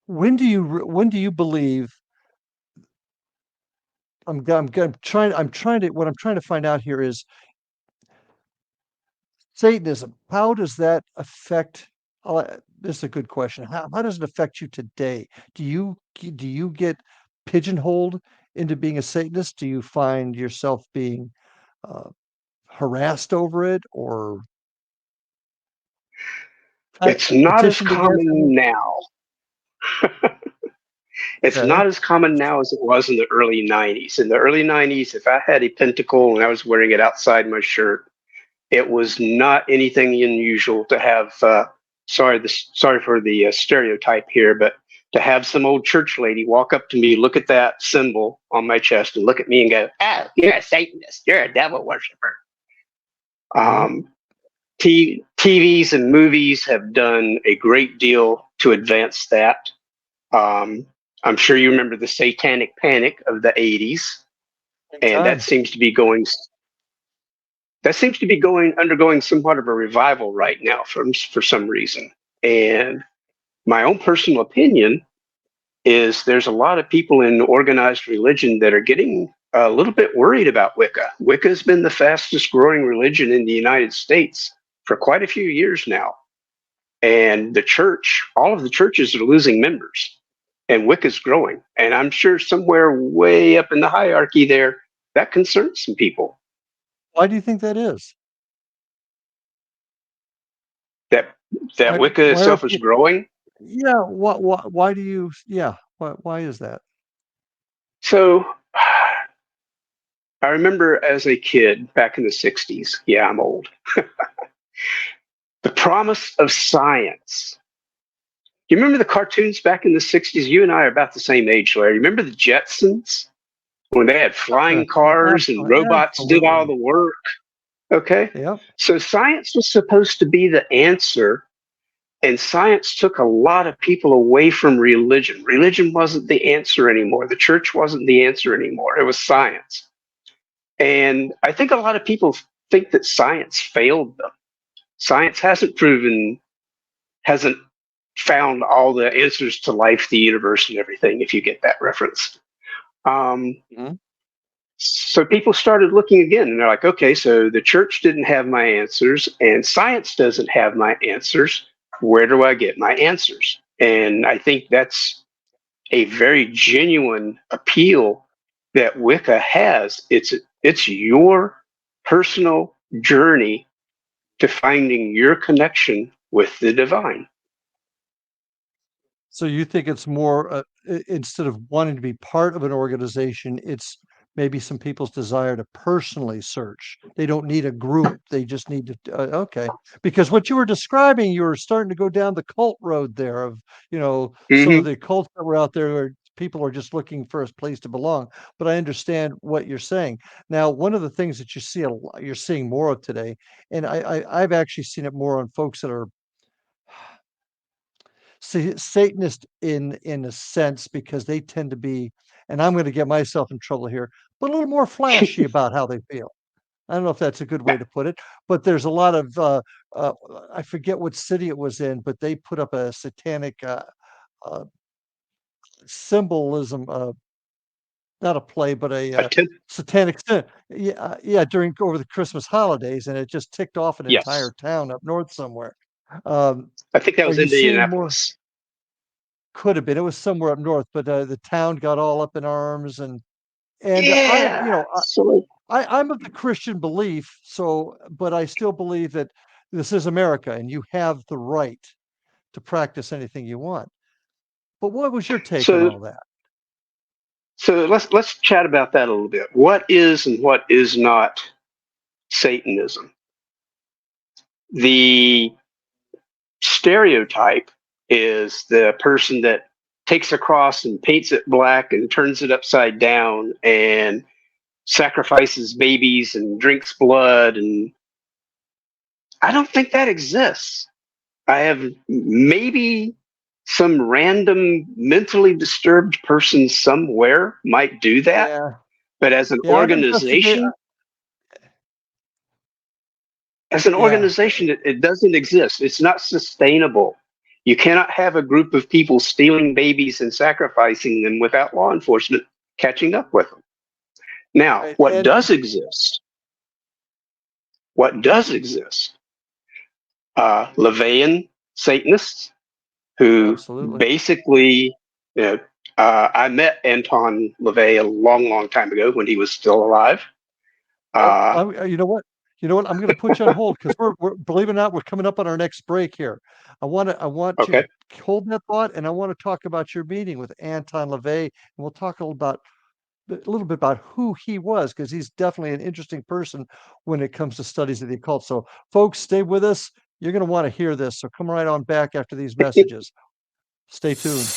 Speaker 2: when do you believe I'm trying to what I'm trying to find out here is Satanism. How does that affect? This is a good question. How does it affect you today? Do you get pigeonholed into being a Satanist? Do you find yourself being uh, harassed over it or
Speaker 3: It's not as
Speaker 2: petitioned against it?
Speaker 3: common now. It's
Speaker 2: Okay.
Speaker 3: not as common now as it was in the early 90s. In the early 90s, if I had a pentacle and I was wearing it outside my shirt, it was not anything unusual to have. Sorry for the stereotype here, but to have some old church lady walk up to me, look at that symbol on my chest, and look at me and go, "Oh, you're a Satanist. You're a devil worshiper."
Speaker 2: Mhm.
Speaker 3: TVs and movies have done a great deal to advance that. Um, I'm sure you remember the Satanic Panic of the 80s,
Speaker 2: Big
Speaker 3: and
Speaker 2: time.
Speaker 3: that seems to be undergoing somewhat of a revival right now for some reason. And my own personal opinion is there's a lot of people in organized religion that are getting a little bit worried about Wicca. Wicca has been the fastest growing religion in the United States for quite a few years now. And all of the churches are losing members, and Wicca's growing. And I'm sure somewhere way up in the hierarchy there, that concerns some people.
Speaker 2: Why do you think that is?
Speaker 3: that Wicca itself is growing.
Speaker 2: Yeah. Why do you? Yeah. Why is that?
Speaker 3: So I remember as a kid back in the 60s. Yeah, I'm old. The promise of science. You remember the cartoons back in the 60s? You and I are about the same age, Larry. Remember the Jetsons? When they had flying cars and robots did all the work. Okay.
Speaker 2: Yep.
Speaker 3: So science was supposed to be the answer, and science took a lot of people away from religion. Religion wasn't the answer anymore. The church wasn't the answer anymore. It was science. And I think a lot of people think that science failed them. Science hasn't found all the answers to life, the universe, and everything, if you get that reference. So people started looking again, and they're like, okay, so the church didn't have my answers, and science doesn't have my answers. Where do I get my answers? And I think that's a very genuine appeal that Wicca has. It's your personal journey to finding your connection with the divine.
Speaker 2: So you think it's more instead of wanting to be part of an organization, it's maybe some people's desire to personally search. They don't need a group. They just need to. Okay, because what you were describing, you were starting to go down the cult road there of some of the cults that were out there where people are just looking for a place to belong. But I understand what you're saying. Now, one of the things that you're seeing more of today, and I've actually seen it more on folks that are Satanist in a sense, because they tend to be, and I'm going to get myself in trouble here, but a little more flashy about how they feel. I don't know if that's a good way to put it, but there's a lot of I forget what city it was in, but they put up a satanic symbolism, not a play, but a satanic during over the Christmas holidays, and it just ticked off an entire town up north somewhere.
Speaker 3: I think that was Indianapolis.
Speaker 2: Could have been. It was somewhere up north, but the town got all up in arms, and I'm of the Christian belief, but I still believe that this is America, and you have the right to practice anything you want. But what was your take on all that?
Speaker 3: So let's chat about that a little bit. What is and what is not Satanism? The stereotype is the person that takes a cross and paints it black and turns it upside down and sacrifices babies and drinks blood. And I don't think that exists. I have maybe some random mentally disturbed person somewhere might do that. But as an organization, it doesn't exist. It's not sustainable. You cannot have a group of people stealing babies and sacrificing them without law enforcement catching up with them. Now, what does exist? LaVeyan Satanists who basically, I met Anton LaVey a long time ago when he was still alive.
Speaker 2: You know what? I'm going to put you on hold because we're believe it or not, we're coming up on our next break here. I want you to hold that thought, and I want to talk about your meeting with Anton LaVey, and we'll talk a little bit about who he was, because he's definitely an interesting person when it comes to studies of the occult. So, folks, stay with us. You're going to want to hear this. So come right on back after these messages. Stay tuned.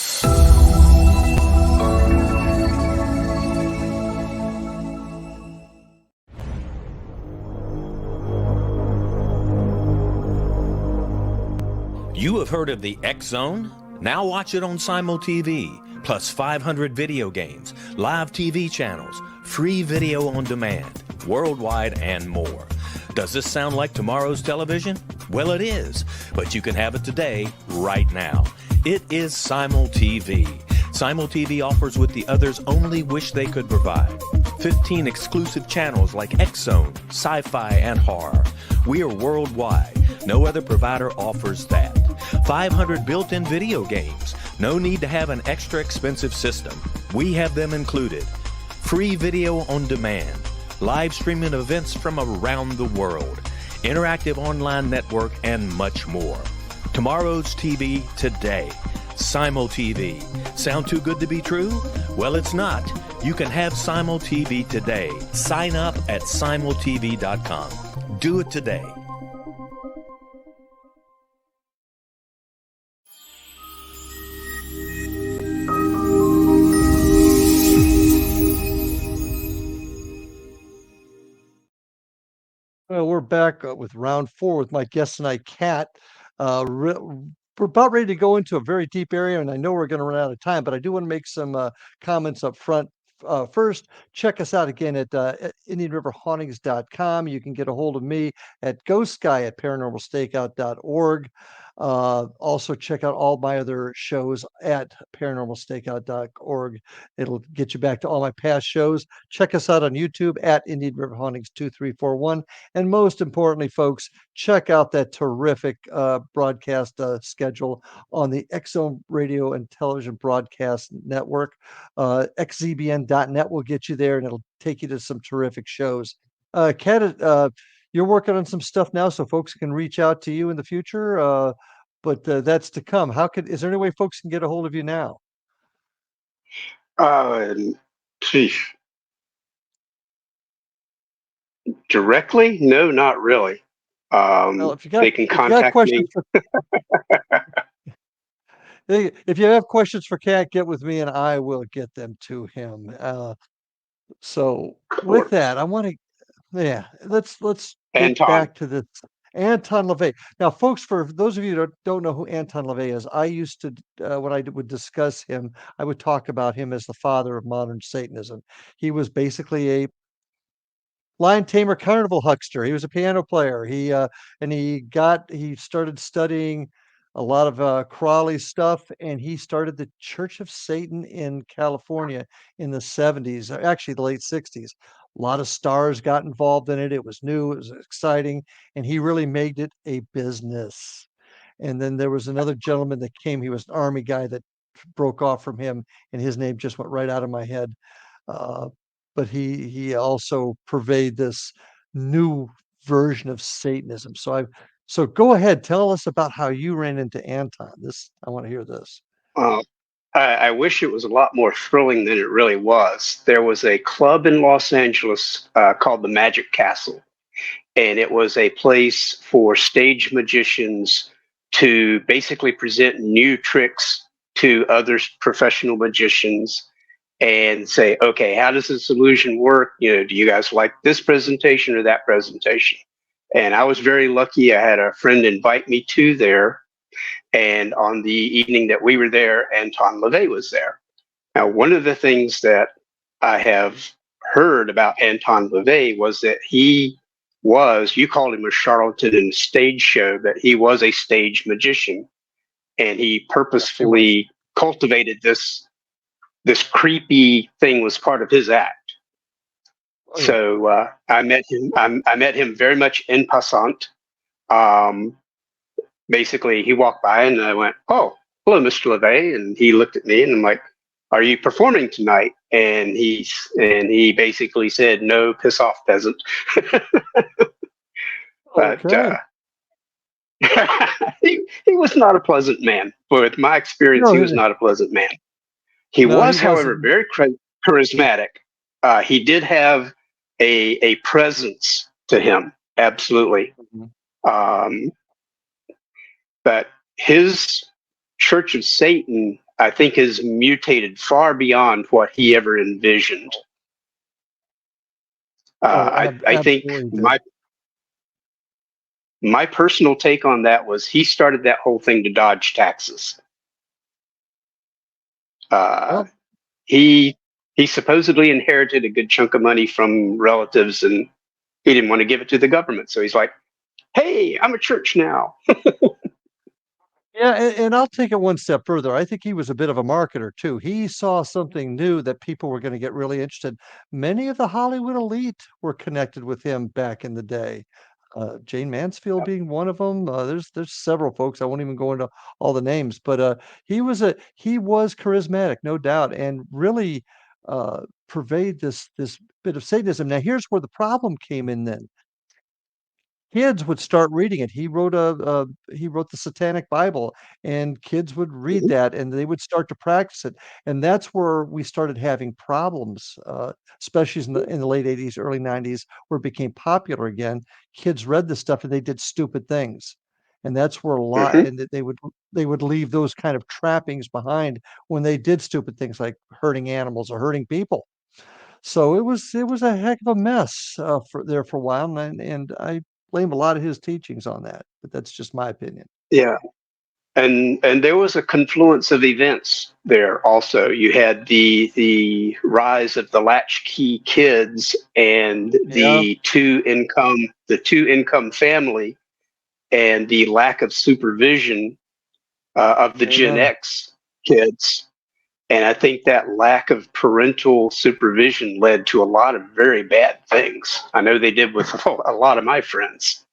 Speaker 8: You have heard of the X Zone? Now watch it on Simul TV, plus 500 video games, live TV channels, free video on demand, worldwide, and more. Does this sound like tomorrow's television? Well, it is, but you can have it today, right now. It is Simul TV. Simul TV offers what the others only wish they could provide. 15 exclusive channels like X Zone, sci-fi, and horror. We are worldwide. No other provider offers that. 500 built-in video games. No need to have an extra expensive system. We have them included. Free video on demand. Live streaming events from around the world. Interactive online network, and much more. Tomorrow's TV today. Simul TV. Sound too good to be true? Well, it's not. You can have Simul TV today. Sign up at simultv.com. Do it today.
Speaker 2: Well, we're back with round 4 with my guest tonight, Kat. We're about ready to go into a very deep area, and I know we're going to run out of time, but I do want to make some comments up front. First, check us out again at IndianRiverHauntings.com. You can get a hold of me at ghostguy@paranormalstakeout.org. Also, check out all my other shows at paranormalstakeout.org. It'll get you back to all my past shows. Check us out on YouTube at Indian River Hauntings 2341. And most importantly, folks, check out that terrific broadcast schedule on the X-Zone Radio and Television Broadcast Network. XZBN.net will get you there, and it'll take you to some terrific shows. Kat, you're working on some stuff now, so folks can reach out to you in the future. But that's to come. Is there any way folks can get a hold of you now?
Speaker 3: Geez. Directly? No, not really.
Speaker 2: Well,
Speaker 3: They can contact me.
Speaker 2: If you have questions for Kat, get with me and I will get them to him. So with that, I want to, let's get
Speaker 3: Anton.
Speaker 2: back to this. Anton LaVey. Now, folks, for those of you that don't know who Anton LaVey is, I used to, when I would discuss him, I would talk about him as the father of modern Satanism. He was basically a lion tamer, carnival huckster. He was a piano player. He started studying a lot of Crowley stuff, and he started the Church of Satan in California in the 70s, actually the late 60s. A lot of stars got involved in it. It was new, it was exciting, and he really made it a business. And then there was another gentleman that came. He was an army guy that broke off from him, and his name just went right out of my head. But he also purveyed this new version of Satanism. So go ahead, tell us about how you ran into Anton. I want to hear this.
Speaker 3: I wish it was a lot more thrilling than it really was. There was a club in Los Angeles called the Magic Castle, and it was a place for stage magicians to basically present new tricks to other professional magicians and say, okay, how does this illusion work? Do you guys like this presentation or that presentation? And I was very lucky. I had a friend invite me to there. And on the evening that we were there, Anton LaVey was there. Now, one of the things that I have heard about Anton LaVey was that you called him a charlatan in a stage show, but he was a stage magician. And he purposefully cultivated this creepy thing was part of his act. Oh, yeah. So I met him. I met him very much en passant. Basically, he walked by and I went, "Oh, hello, Mr. LaVey," and he looked at me and I'm like, "Are you performing tonight?" And he basically said, "No, piss off, peasant." But he was not a pleasant man. With my experience, he was not a pleasant man. He was, however, very charismatic. He did have a presence to him, absolutely. Mm-hmm. But his Church of Satan, I think, has mutated far beyond what he ever envisioned. I think my personal take on that was he started that whole thing to dodge taxes. He supposedly inherited a good chunk of money from relatives, and he didn't want to give it to the government. So he's like, "Hey, I'm a church now."
Speaker 2: Yeah, and I'll take it one step further. I think he was a bit of a marketer too. He saw something new that people were going to get really interested. Many of the Hollywood elite were connected with him back in the day. Jane Mansfield being one of them. There's several folks. I won't even go into all the names, but he was charismatic, no doubt, and really pervade this bit of Satanism. Now, here's where the problem came in. Then kids would start reading it. He wrote the Satanic Bible, and kids would read that, and they would start to practice it. And that's where we started having problems, especially in the late '80s, early '90s, where it became popular again. Kids read this stuff and they did stupid things, and that's where a lot
Speaker 3: Hmm.
Speaker 2: and they would leave those kind of trappings behind when they did stupid things like hurting animals or hurting people. So it was a heck of a mess for a while, and I blame a lot of his teachings on that. But that's just my opinion.
Speaker 3: Yeah. And there was a confluence of events there also. You had the rise of the latchkey kids and
Speaker 2: Yeah,
Speaker 3: the two income family, and the lack of supervision of the Gen
Speaker 2: amen.
Speaker 3: X kids. And I think that lack of parental supervision led to a lot of very bad things. I know they did with a lot of my friends.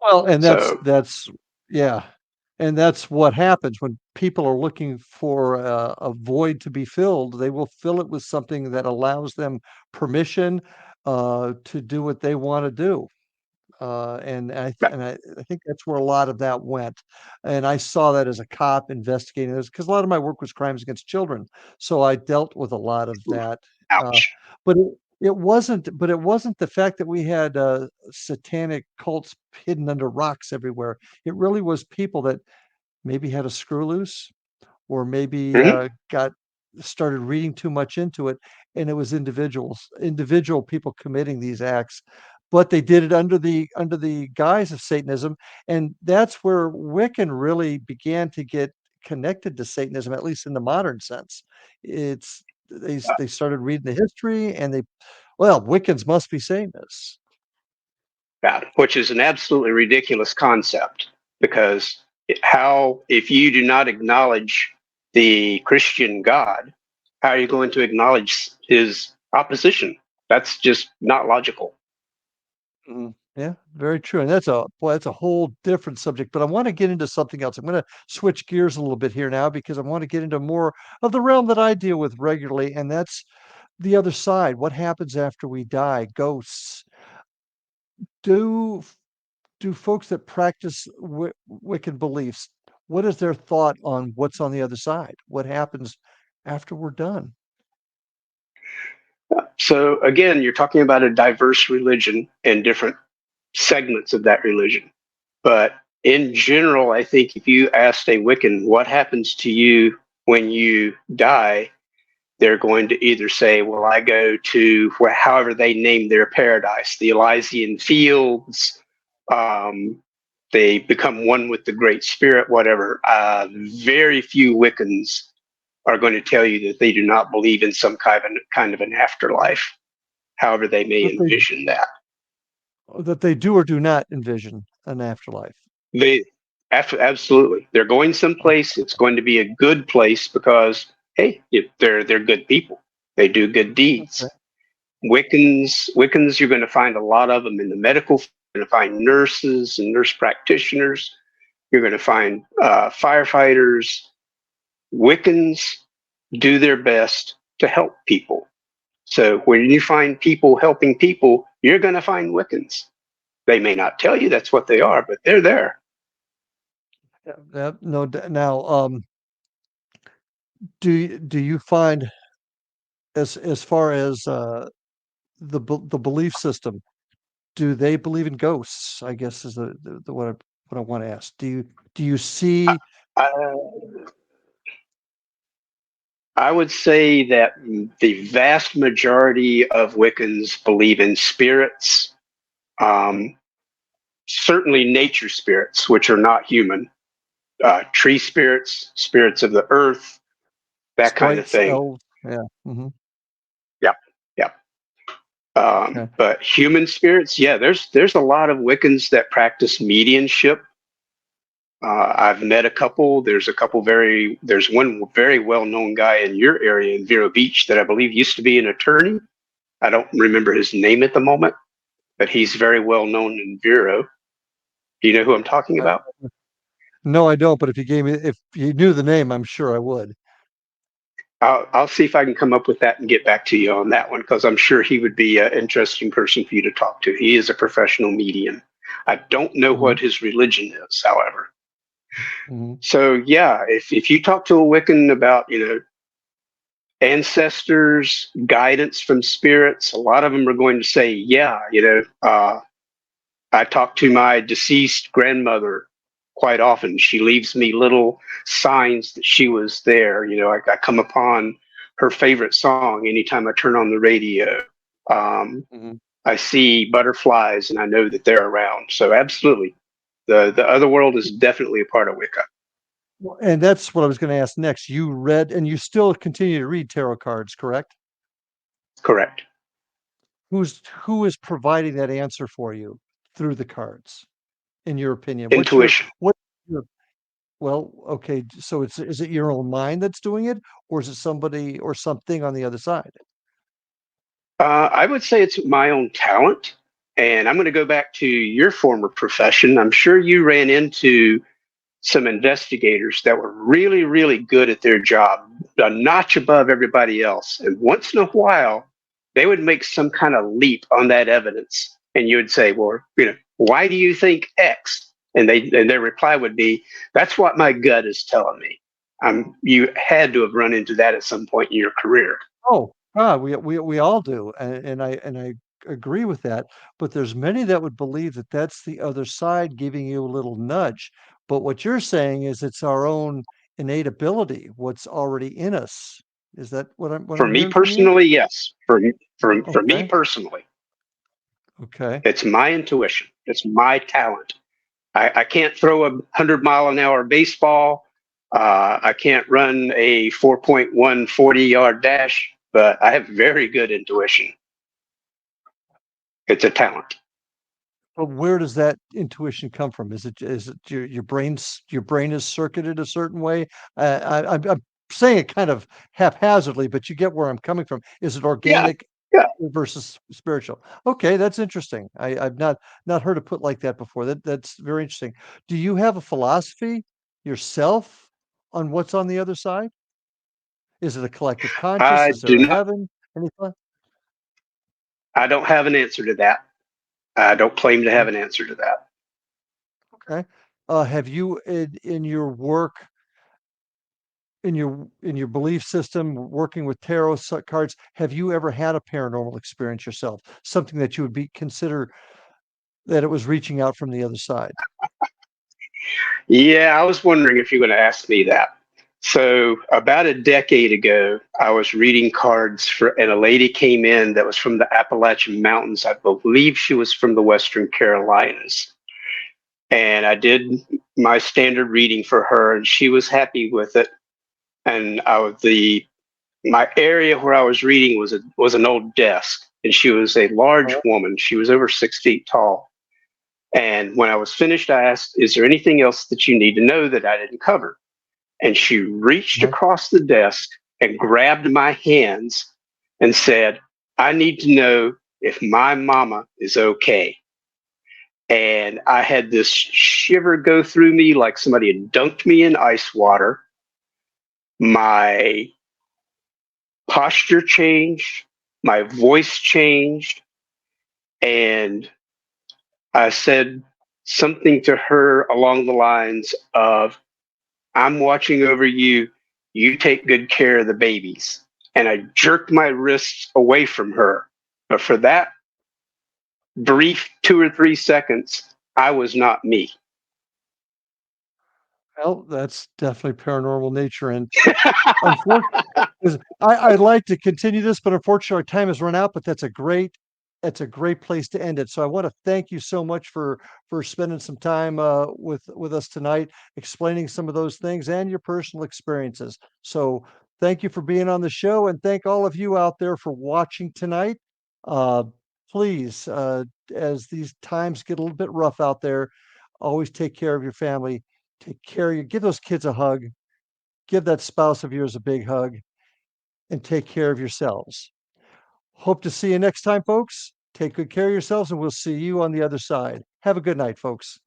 Speaker 2: Well, and
Speaker 3: So,
Speaker 2: that's yeah, and that's what happens when people are looking for a void to be filled. They will fill it with something that allows them permission to do what they want to do. And I think that's where a lot of that went, and I saw that as a cop investigating this because a lot of my work was crimes against children, so I dealt with a lot of that. Uh,
Speaker 3: ouch.
Speaker 2: but it wasn't the fact that we had satanic cults hidden under rocks everywhere. It really was people that maybe had a screw loose or maybe
Speaker 3: Hmm.
Speaker 2: got started reading too much into it, and it was individual people committing these acts, but they did it under the guise of Satanism, and that's where Wiccan really began to get connected to Satanism, at least in the modern sense. It's they started reading the history, and well, Wiccans must be Satanists.
Speaker 3: God, which is an absolutely ridiculous concept because if you do not acknowledge the Christian God, how are you going to acknowledge his opposition? That's just not logical.
Speaker 2: Mhm. Yeah, very true. And that's a whole different subject, but I want to get into something else. I'm going to switch gears a little bit here now because I want to get into more of the realm that I deal with regularly, and that's the other side. What happens after we die? Ghosts. Do do folks that practice Wiccan beliefs, what is their thought on what's on the other side? What happens after we're done?
Speaker 3: So, again, you're talking about a diverse religion and different segments of that religion. But in general, I think if you asked a Wiccan what happens to you when you die, they're going to either say, well, I go to however they name their paradise, the Elysian fields. Um, they become one with the Great Spirit, whatever. Very few Wiccans are going to tell you that they do not believe in some kind of an afterlife, however they may
Speaker 2: That they
Speaker 3: envision that.
Speaker 2: that they do or do not envision an afterlife.
Speaker 3: They absolutely, they're going someplace. It's going to be a good place because hey, they're good people. They do good deeds.
Speaker 2: Okay.
Speaker 3: Wiccans, you're going to find a lot of them in the medical field. You're going to find nurses and nurse practitioners. You're going to find firefighters. Wiccans do their best to help people. So when you find people helping people, you're going to find Wiccans. They may not tell you that's what they are, but they're there.
Speaker 2: Yeah, no. Now, do you find as far as the belief system, do they believe in ghosts? I guess is the what I want to ask. Do you see?
Speaker 3: Uh, I would say that the vast majority of Wiccans believe in spirits, um, certainly nature spirits, which are not human, tree spirits, spirits of the earth, that kind of
Speaker 2: Sprites,
Speaker 3: thing.
Speaker 2: elves, yeah, mhm,
Speaker 3: Yep, yep.
Speaker 2: okay,
Speaker 3: But human spirits, yeah, there's a lot of Wiccans that practice mediumship. I've met a couple. There's one very well known guy in your area in Vero Beach that I believe used to be an attorney. I don't remember his name at the moment, but he's very well known in Vero. Do you know who I'm talking
Speaker 2: I
Speaker 3: about?
Speaker 2: no, I don't, but if you knew the name, I'm sure I would.
Speaker 3: I'll see if I can come up with that and get back to you on that one because I'm sure he would be an interesting person for you to talk to. He is a professional medium. I don't know
Speaker 2: Mhm.
Speaker 3: what his religion is, however.
Speaker 2: Mhm.
Speaker 3: So yeah, if you talk to a Wiccan about, ancestors, guidance from spirits, a lot of them are going to say, yeah, I talk to my deceased grandmother quite often. She leaves me little signs that she was there. I come upon her favorite song anytime I turn on the radio.
Speaker 2: Mhm.
Speaker 3: I see butterflies and I know that they're around. So absolutely, the other world is definitely a part of Wicca.
Speaker 2: Well, and that's what I was going to ask next. You read, and you still continue to read tarot cards, correct?
Speaker 3: Correct.
Speaker 2: Who is providing that answer for you through the cards, in your opinion?
Speaker 3: Intuition.
Speaker 2: What's your well, okay, so is it your own mind that's doing it, or is it somebody or something on the other side?
Speaker 3: I would say it's my own talent. And I'm going to go back to your former profession. I'm sure you ran into some investigators that were really, really good at their job, a notch above everybody else. And once in a while, they would make some kind of leap on that evidence. And you would say, well, why do you think X? And their reply would be, that's what my gut is telling me. You had to have run into that at some point in your career.
Speaker 2: Oh, we all do, and I agree with that. But there's many that would believe that that's the other side giving you a little nudge. But what you're saying is it's our own innate ability, what's already in us. Is that what
Speaker 3: For
Speaker 2: I'm
Speaker 3: me
Speaker 2: hearing from you?
Speaker 3: personally, yes. For me
Speaker 2: Okay,
Speaker 3: personally,
Speaker 2: okay.
Speaker 3: it's my intuition. It's my talent. I can't throw a 100-mile-an-hour baseball. I can't run a 4.1 40-yard dash, but I have very good intuition. It's a talent.
Speaker 2: But where does that intuition come from? Is it your brain is circuited a certain way? I'm saying it kind of haphazardly, but you get where I'm coming from. Is it
Speaker 3: Yeah,
Speaker 2: organic
Speaker 3: yeah.
Speaker 2: versus spiritual? Okay, that's interesting. I've not heard it put like that before. That's very interesting. Do you have a philosophy yourself on what's on the other side? Is it a collective conscious?
Speaker 3: I
Speaker 2: Is there
Speaker 3: do
Speaker 2: a
Speaker 3: not.
Speaker 2: heaven? Anything?
Speaker 3: I don't have an answer to that. I don't claim to have an answer to that.
Speaker 2: Okay. Have you in your work in your belief system, working with tarot cards, have you ever had a paranormal experience yourself? Something that you would be consider that it was reaching out from the other side?
Speaker 3: Yeah, I was wondering if you're going to ask me that. So, about a decade ago, I was reading cards and a lady came in that was from the Appalachian Mountains. I believe she was from the Western Carolinas. And I did my standard reading for her, and she was happy with it. And my area where I was reading was an old desk, and she was a large
Speaker 2: Uh,
Speaker 3: woman. She was over 6 feet tall. And when I was finished, I asked, "Is there anything else that you need to know that I didn't cover?" And she reached
Speaker 2: uh,
Speaker 3: across the desk and grabbed my hands and said, "I need to know if my mama is okay." And I had this shiver go through me like somebody had dunked me in ice water. My posture changed, my voice changed, and I said something to her along the lines of, "I'm watching over you. You take good care of the babies." And I jerked my wrists away from her. But for that brief 2 or 3 seconds, I was not me.
Speaker 2: well, that's definitely paranormal nature, and unfortunately, I'd like to continue this, but unfortunately, our time has run out. But that's a great place to end it. So I want to thank you so much for spending some time with us tonight, explaining some of those things and your personal experiences. So thank you for being on the show, and thank all of you out there for watching tonight. Uh, please, as these times get a little bit rough out there, always take care of your family. Take care of you. Give those kids a hug. Give that spouse of yours a big hug and take care of yourselves. Hope to see you next time, folks. Take good care of yourselves, and we'll see you on the other side. Have a good night, folks.